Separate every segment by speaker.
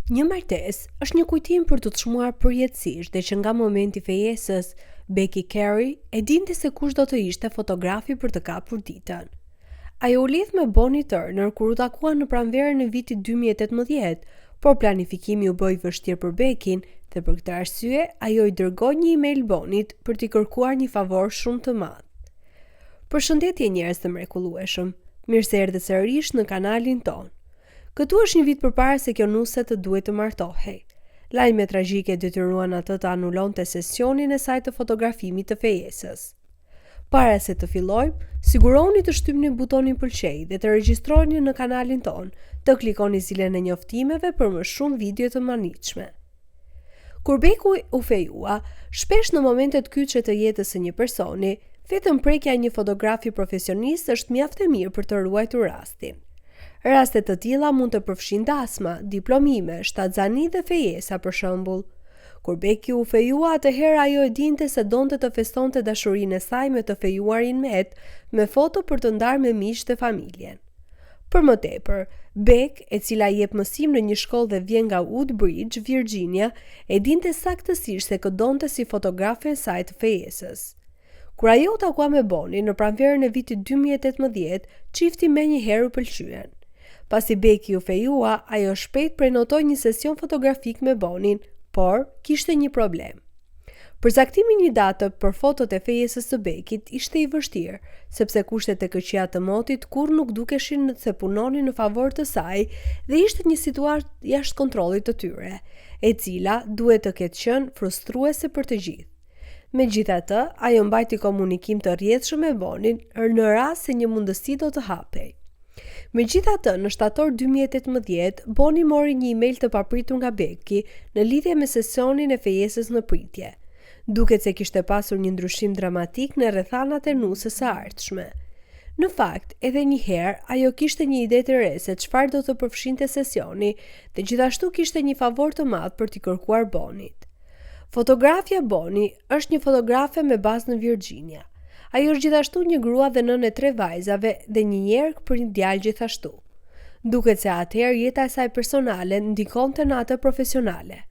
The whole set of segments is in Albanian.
Speaker 1: Një martesë është një kujtim për të çmuar përjetësisht dhe që nga momenti fejesës, Becky Carey e dinte se kush do të ishte fotografi për të kapur ditën. Ajo u lidh me Bonnie Turner kur u takuan në pranverën e vitit 2018, por planifikimi u bë i vështirë për Beckyn dhe për këtë arsye ajo i dërgoi një email Bonit për t'i kërkuar një favor shumë të madh. Përshëndetje njerëz të mrekullueshëm, mirë se erdhët sërish në kanalin ton. Këtu është një vit përpara se kjo nuse të duhet të martohej. Lajme tragjike detyruan atë të anulonte sesionin e saj të fotografimit të fejesës. Para se të fillojmë, siguroni të shtypni butonin pëlqej dhe të regjistroni në kanalin ton, të klikoni zilën e njoftimeve për më shumë video të manitshme. Kur Beku u fejua, shpesh në momentet kyçe të jetës së një personi, vetëm prekja e një fotografi profesionist është mjaft e mirë për të ruajtur rastin. Raste të tilla mund të përfshin dasma, diplomime, shtatzani dhe fejesa për shembull. Kur Becky u fejua, atëherë ajo e dinte se donte të festonte dashurinë e saj me të fejuarin Matt, me foto për të ndarë me miq dhe familjen. Për më tepër, Beck, e cila jep mësim në një shkollë dhe vjen nga Woodbridge, Virginia, e dinte saktësisht se këdonte si fotografe e saj të fejesës. Kur ajo u takua me Bonnie në pranverën e vitit 2018, çifti menjëherë u pëlqyen. Pasi Becky u fejua, ajo shpejt prenotoi një sesion fotografik me Bonnin, por kishte një problem. Përcaktimi një date për fotot e fejesës së Beckit ishte i vështirë, sepse kushtet e këqija të motit kurrë nuk dukeshin se punonin në favor të saj dhe ishte një situatë jashtë kontrollit të tyre, e cila duhet të ketë qenë frustruese për të gjithë. Megjithatë, ajo mbajti komunikim të rrjedhshëm me Bonnin në rast se një mundësi do të hapej. Megjithatë, në shtator 2018, Bonnie mori një email të papritur nga Becky në lidhje me sesionin e fejesës në pritje. Duket se kishte pasur një ndryshim dramatik në rrethanat e nusës së ardhshme. Në fakt, edhe një herë, ajo kishte një ide të re se çfarë do të përfshinte sesioni dhe gjithashtu kishte një favor të madh për t'i kërkuar Bonnit. Fotografja Bonnie është një fotografe me bazë në Virginia. Ajo është gjithashtu një grua dhe nënë e 3 vajzave dhe një njerëz për një djalë gjithashtu. Duket se atëherë jeta e saj personale ndikonte në atë profesionale.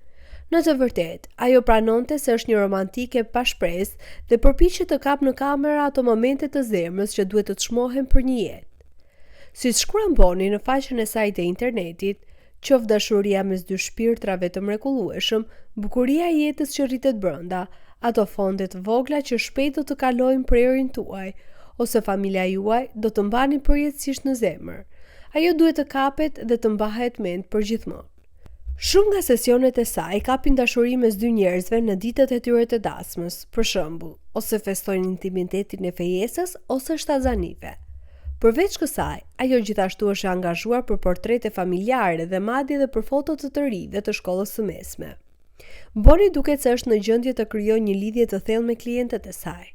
Speaker 1: Në të vërtetë, ajo pranonte se është një romantike pa shpresë dhe përpiqet të kapë në kamera ato momente të zemrës që duhet të çmohen për një jetë. Siç shkruan Bonnie në faqen e saj të internetit, qoftë dashuria mes dy shpirtrave të mrekullueshëm, bukuria e jetës që rritet brenda, ato fonde të vogla që shpejt do të kalojnë prerin tuaj, ose familja juaj do të mbani përjetësisht në zemër. Ajo duhet të kapet dhe të mbahet mend përgjithmonë. Shumë nga sesionet e saj kapin dashuri mes dy njerëzve në ditët e tyre të dasmës, për shembull, ose festojnë intimitetin e fejesës ose shtatzanive. Përveç kësaj, ajo gjithashtu është angazhuar për portrete familjare dhe madje edhe për foto të rive të shkollës së mesme. Bonnie duket se është në gjendje të krijojë një lidhje të thellë me klientët e saj.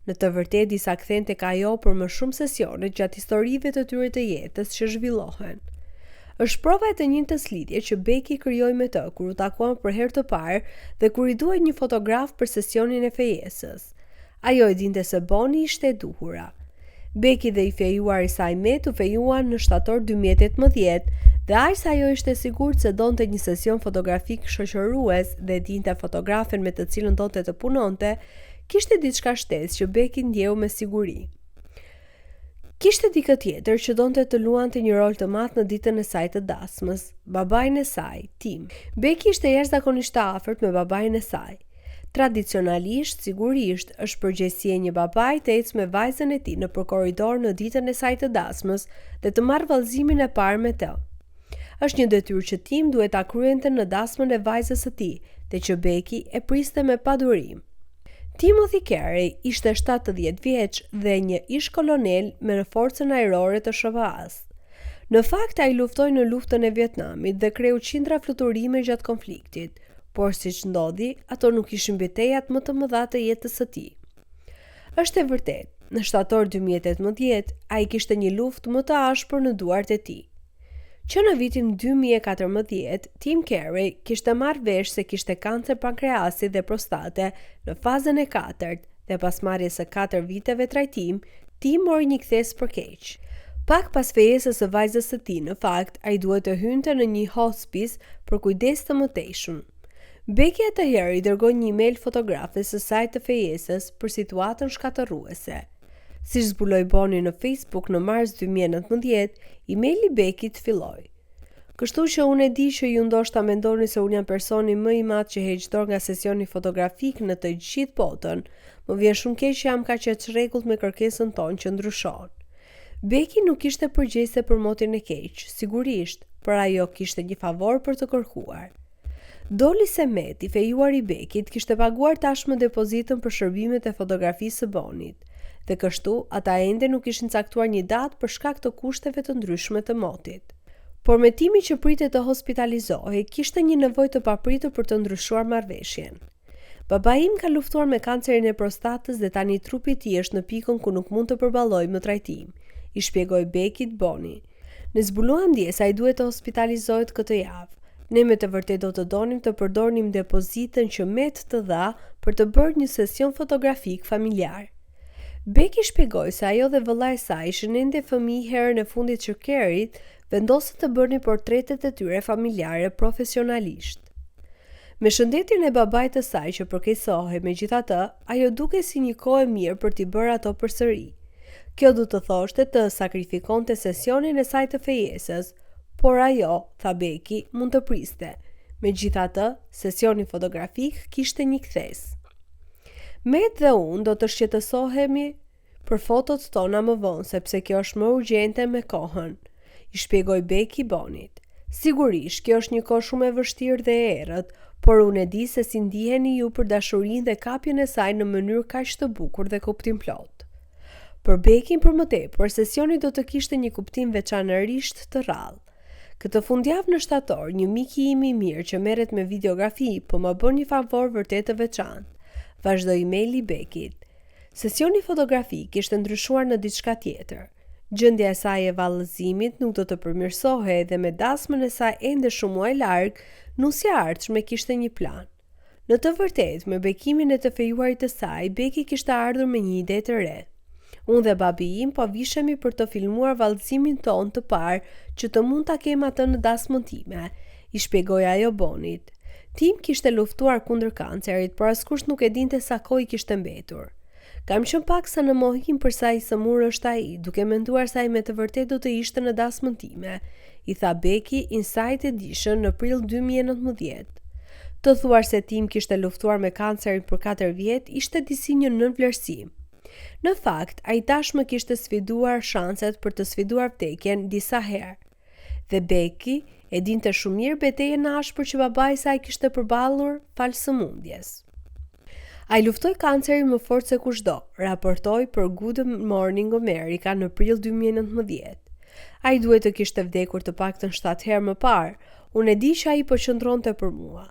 Speaker 1: Në të vërtetë disa kthen tek ajo për më shumë sesione gjatë historive të tyre të jetës që zhvillohen. Është prova e të njëjtës lidhje që Becky krijoi me të kur u takuan për herë të parë dhe kur i duhej një fotograf për sesionin e fejesës. Ajo e dinte se Bonnie ishte e duhura. Becky dhe i fejuar i saj Matt u fejuan në shtator 2018 dhe aq sa ajo ishte sigurt se donte një sesion fotografik shoqërues dhe dinte fotografen me të cilën donte të punonte, kishte diçka shtesë që Becky ndjeu me siguri. Kishte dikë tjetër që donte të luante një rol të madh në ditën e saj të dasmës, babain e saj, Tim. Becky ishte jashtëzakonisht e afërt me babain e saj. Tradicionalisht, sigurisht, është përgjegjësia e një babai të ecë me vajzën e tij nëpër korridor në ditën e saj të dasmës dhe të marrë vallëzimin e parë me të. Është një detyrë që Tim duhet ta kryente në dasmën e vajzës së tij, dhe që Becky e priste me padurim. Timothy Carey ishte 70 vjeç dhe një ish kolonel me në forcën ajrore të SHVA-s. Në fakt, ai luftoi në luftën e Vietnamit dhe kreu qindra fluturime gjatë konfliktit, por siç ndodhi, ato nuk ishin betejat më të mëdha të jetës së tij. Është e vërtetë, në shtator 2018, ai kishte një luftë më të ashpër në duart e tij. Që në vitin 2014, Tim Carey kishte marrë vesh se kishte kancer pankreasi dhe prostate në fazën e 4 dhe pas marrjes së 4 viteve trajtim, Tim mori një kthes për keq. Pak pas fejesës së vajzës së tij, në fakt, ai duhet të hynte në një hospice për kujdes të mëtejshëm. Becky atëherë i dërgoi një email fotografes së saj të fejesës për situatën shkatërruese. Siç zbuloi Bonnie në Facebook në mars 2019, emaili Beckit filloi: "Kështu që unë e di që ju ndoshta mendoni se unë jam personi më i madh që heq dorë nga sesioni fotografik në të gjithë botën. Më vjen shumë keq që jam kaq e çrregullt me kërkesën tonë që ndryshon." Becky nuk ishte përgjegjëse për motin e keq, sigurisht, por ajo kishte një favor për të kërkuar. Doli se Matt, i fejuar i Beckit, kishte paguar tashmë depozitën për shërbimet e fotografisë së Bonit, dhe kështu ata ende nuk ishin caktuar një datë për shkak të kushteve të ndryshme të motit. Por me timi që pritet të hospitalizohej, kishte një nevojë të papritur për të ndryshuar marrëveshjen. "Baba im ka luftuar me kancerin e prostatës dhe tani trupi i tij është në pikën ku nuk mund të përballojë më trajtim", i shpjegoi Beckit Bonnie. "Ne zbuluam dje se ai duhet të hospitalizohet këtë javë. Ne me të vërtetë do të donim të përdornim depozitën që Matt të dha për të bërë një sesion fotografik familjar." Becky shpjegoi se ajo dhe vëlla e saj ishin ende fëmijë herën e fundit që Carrie vendosën të bërnin portretet e tyre familjare profesionalisht. Me shëndetjen e babait të saj që përkeqësohej, megjithatë, ajo dukej si një kohë e mirë për t'i bërë ato përsëri. Kjo do të thoshte të sakrifikonte sesionin e saj të fejesës, por ajo, tha Becky, mund të priste. Megjithatë, sesioni fotografik kishte një kthes. "Matt dhe unë do të shqetësohemi për fotot tona më vonë, sepse kjo është më urgjente me kohën", i shpjegoi Becky Bonit. "Sigurisht, kjo është një kohë shumë e vështirë dhe e errët, por unë e di se si ndiheni ju për dashurinë dhe kapjen e saj në mënyrë kaq të bukur dhe kuptimplot." Për Becky për më tepër, sesioni do të kishte një kuptim veçanërisht të rrallë. "Këtë fundjavë në shtator, një mik i im i mirë që merret me videografi po më bën një favor vërtet të veçantë", vazhdoi emaili i Beckit. Sesioni fotografik kishte ndryshuar në diçka tjetër. Gjendja e saj e vallëzimit nuk do të përmirësohej dhe me dasmën e saj ende shumë më e larg, nusja e ardhshme kishte një plan. Në të vërtetë, me bekimin e të fejuarit të saj, Becky kishte ardhur me një ide të re. "Unë dhe babi im po vishemi për të filmuar vallëzimin ton të parë që të mund ta kem atë në dasmën time", i shpjegoi ajo Bonit. "Tim kishte luftuar kundër kancerit, por askush nuk e dinte sa kohë i kishte mbetur. Kam qenë paksa në mohim për sa i sëmur është ai, duke menduar se ai me të vërtetë do të ishte në dasmën time", i tha Becky Inside Edition në prill 2019. Të thuar se Tim kishte luftuar me kancerin për 4 vjet ishte disi një nënvlerësim. Në fakt, ai tashmë kishte sfiduar shanset për të sfiduar vdekjen disa herë. Dhe Becky e dinte shumë mirë betejën e ashpër që babai i saj kishte përballur falë sëmundjes. "Ai luftoi kancerin më fort se kushdo", raportoi për Good Morning America në prill 2019. "Ai duhet të kishte vdekur të paktën 7 herë më parë. Unë e di që ai po qëndronte për mua."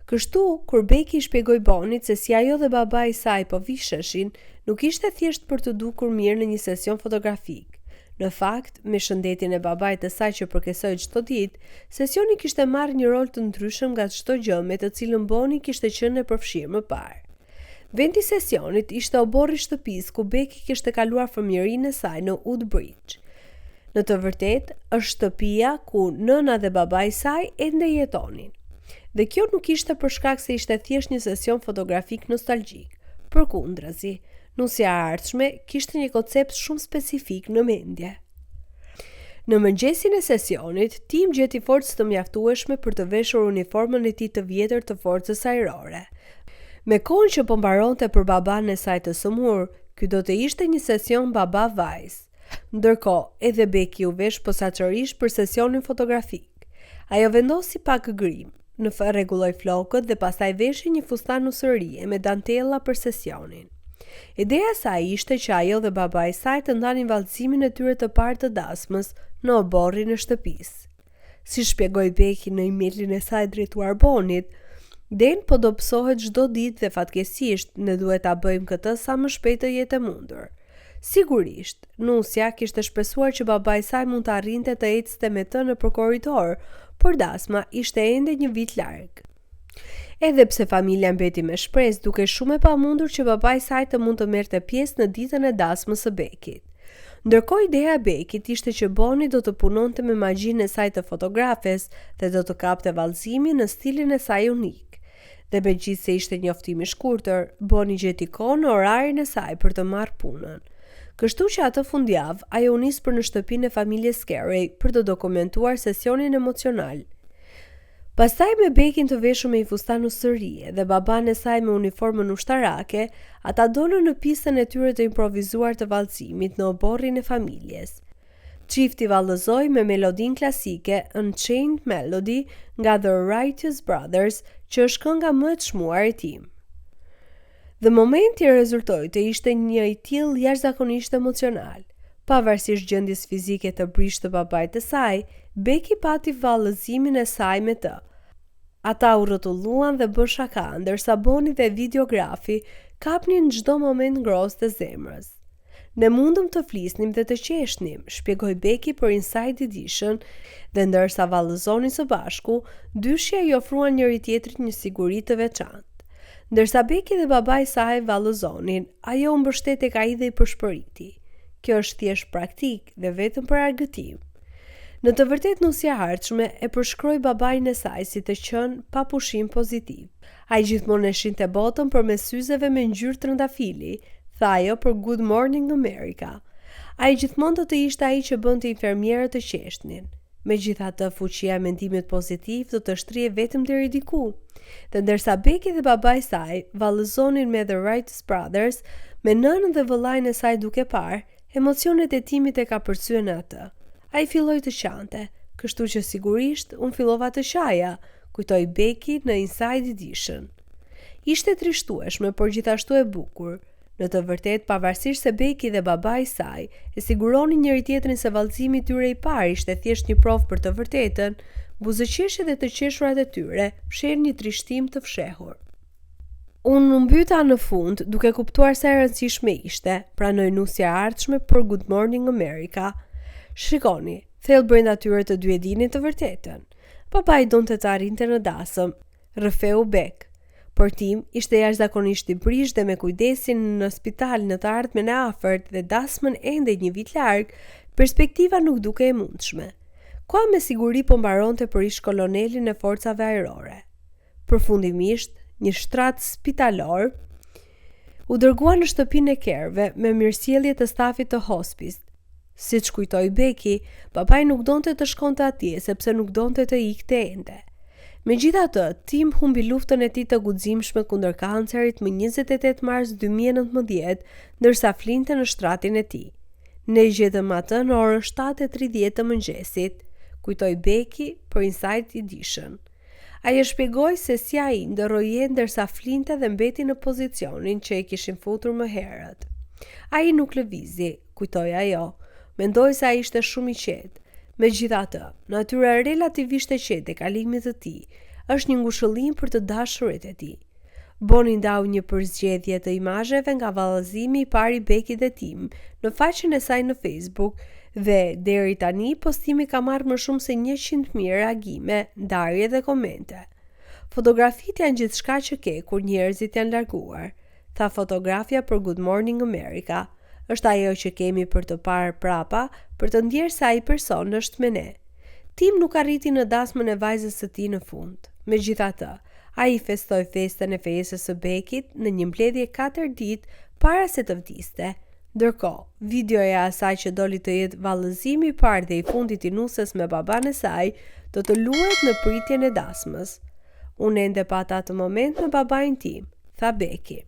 Speaker 1: Kështu, kur Becky shpjegoi Bonit se si ajo dhe babai i saj po visheshin, nuk ishte thjesht për të dukur mirë në një sesion fotografik. Në fakt, me shëndetjen e babait të saj që përkesoi çdo ditë, sesioni kishte marrë një rol të ndryshëm nga çdo gjë me të cilën Bonnie kishte qenë e përfshirë më parë. Vendi i sesionit ishte oborri i shtëpisë ku Becky kishte kaluar fëmijërinë e saj në Woodbridge. Në të vërtetë, është shtëpia ku nëna dhe babai i saj ende jetonin. Dhe kjo nuk ishte për shkak se ishte thjesht një sesion fotografik nostalgjik. Përkundrazi, nusja e ardhshme kishte një koncept shumë specifik në mendje. Në mëngjesin e sesionit, Tim gjeti forcë të mjaftueshme për të veshur uniformën e tij të vjetër të forcës ajrore. Me kohën që po mbaronte për baban e saj të sëmur, ky do të ishte një sesion baba-vajzë. Ndërkohë, edhe Becky u vesh posaçërisht për sesionin fotografik. Ajo vendosi pak grim, rregulloi flokët dhe pastaj veshi një fustan usërie me dantella për sesionin. Ideja e saj ishte që ajo dhe babai i saj të ndanin vallëzimin e tyre të parë të dasmës në oborrin e shtëpisë. Si shpjegoi Becky në emailin e saj drejtuar Bonit, "Den po do psohet çdo ditë dhe fatkeqësisht ne duhet ta bëjmë këtë sa më shpejt të jetë e mundur." Sigurisht, nusja kishte shpresuar që babai i saj mund të arrinte të ecste me të nëpër korridor, por dasma ishte ende një vit larg. Edhe pse familja mbeti me shpresë, duke shumë e pamundur që babai i saj të mund të merrte pjesë në ditën e dasmës së Beckit. Ndërkohë ideja e Beckit ishte që Bonnie do të punonte me magjinë e saj të fotografes dhe do të kapte vallëzimin në stilin e saj unik. Dhe megjithse ishte njoftimi i shkurtër, Bonnie gjeti kohën në orarin e saj për të marrë punën. Kështu që atë fundjavë, ajo u nis për në shtëpinë e familjes Carey për të dokumentuar sesionin emocional. Pastaj me Beckin të veshur me një fustan usërie dhe baban e saj me uniformën ushtarake, ata dolën në pistën e tyre të improvizuar të vallëzimit në oborrin e familjes. Çifti vallëzoi me melodin klasike Unchained Melody nga The Righteous Brothers, që është kënga më e çmuar e tij. Dhe momenti rezultoi të ishte një i tillë jashtëzakonisht emocional. Pavarësisht gjendjes fizike të brisht të babait të saj, Becky pati vallëzimin e saj me të. Ata u rrotulluan dhe bën shaka, ndërsa Bonnie dhe videografi kapnin çdo moment ngrohtë të zemrës. Ne mundëm të flisnim dhe të qeshnim, shpjegoi Becky për Inside Edition, dhe ndërsa vallëzonin së bashku, dyshja i ofruan njëri tjetrit një siguri të veçantë. Ndërsa Becky dhe babai i saj vallëzonin, ajo u mbështet tek ai dhe i përshpëriti. Kjo është thjesht praktik dhe vetëm për argëtim. Në të vërtetë nusja e ardhshme e përshkroi babain e saj si të qenë pa pushim pozitiv. Ai gjithmonë e shinte botën përmes syzeve me ngjyrë trëndafili, tha ajo për Good Morning America. Ai gjithmonë do të ishte ai që bënte infermierët të qeshnin. Megjithatë, fuqia e mendimit pozitiv do të shtrihej vetëm deri diku. Dhe ndërsa Becky dhe babai i saj vallëzonin me The Righteous Brothers, me nënën dhe vëllain e saj duke parë, emocionet e timit e kapërcyen atë. Ai filloi të qante, kështu që sigurisht unë fillova të qaja, kujtoi Becky në Inside Edition. Ishte trishtueshme, por gjithashtu e bukur. Në të vërtetë, pavarësisht se Becky dhe babai i saj e siguronin njëri tjetrin se vallëzimi i tyre i parë ishte thjesht një provë për të vërtetën, buzëqeshjet dhe të qeshurat e tyre fshehin një trishtim të fshehur. Unë mbyta në fund duke kuptuar se e rëndësishme ishte, pranoi nusja e ardhshme për Good Morning America. Shikoni, thellë brenda tyre të dy e dinin të vërtetën. Babai donte të arrinte në dasëm, rrëfeu Beck. Por Tim ishte jashtëzakonisht i brish dhe me kujdesin në spital në të ardhmen e afërt dhe dasmën ende një vit larg, perspektiva nuk duke e mundshme. Koha me siguri po mbaronte për ish kolonelin e forcave ajrore. Përfundimisht, një shtrat spitalor u dërgua në shtëpinë e Kerve me mirësjellje të stafit të hospice. Siç kujtoi Becky, babai nuk donte të shkonte atje sepse nuk donte të ikte ende. Megjithatë, Tim humbi luftën e tij të guximshme kundër kancerit më 28 mars 2019, ndërsa flinte në shtratin e tij. Ne gjetëm atë në orën 7:30 të mëngjesit, kujtoi Becky për Inside Edition. Ai e shpjegoi se si ai ndërroi jetë ndërsa flinte dhe mbeti në pozicionin që e kishin futur më herët. Ai nuk lëvizi, kujtoi ajo. Mendoi se ai ishte shumë i qetë. Megjithatë, natyra relativisht e qetë e kalimit të tij është një ngushëllim për të dashurit e tij. Bonnie ndau një përzgjedhje të imazheve nga vallëzimi i parë i Becky dhe Tim në faqen e saj në Facebook dhe deri tani postimi ka marrë më shumë se 100.000 reagime, ndarje dhe komente. Fotografitë janë gjithçka që ke kur njerëzit janë larguar, tha fotografja për Good Morning America. Është ajo që kemi për të parë prapa, për të ndjerë se ai person është me ne. Tim nuk arriti në dasmën e vajzës së tij në fund. Megjithatë, ai festoi festën e fesës së Beckit në një mbledhje 4 ditë para se të vdiste. Ndërkohë, videoja e asaj që doli të jetë vallëzimi i parë dhe i fundit i nusës me baban e saj, do të luhet në pritjen e dasmës. Unë ende pata atë moment me babain tim, tha Becky.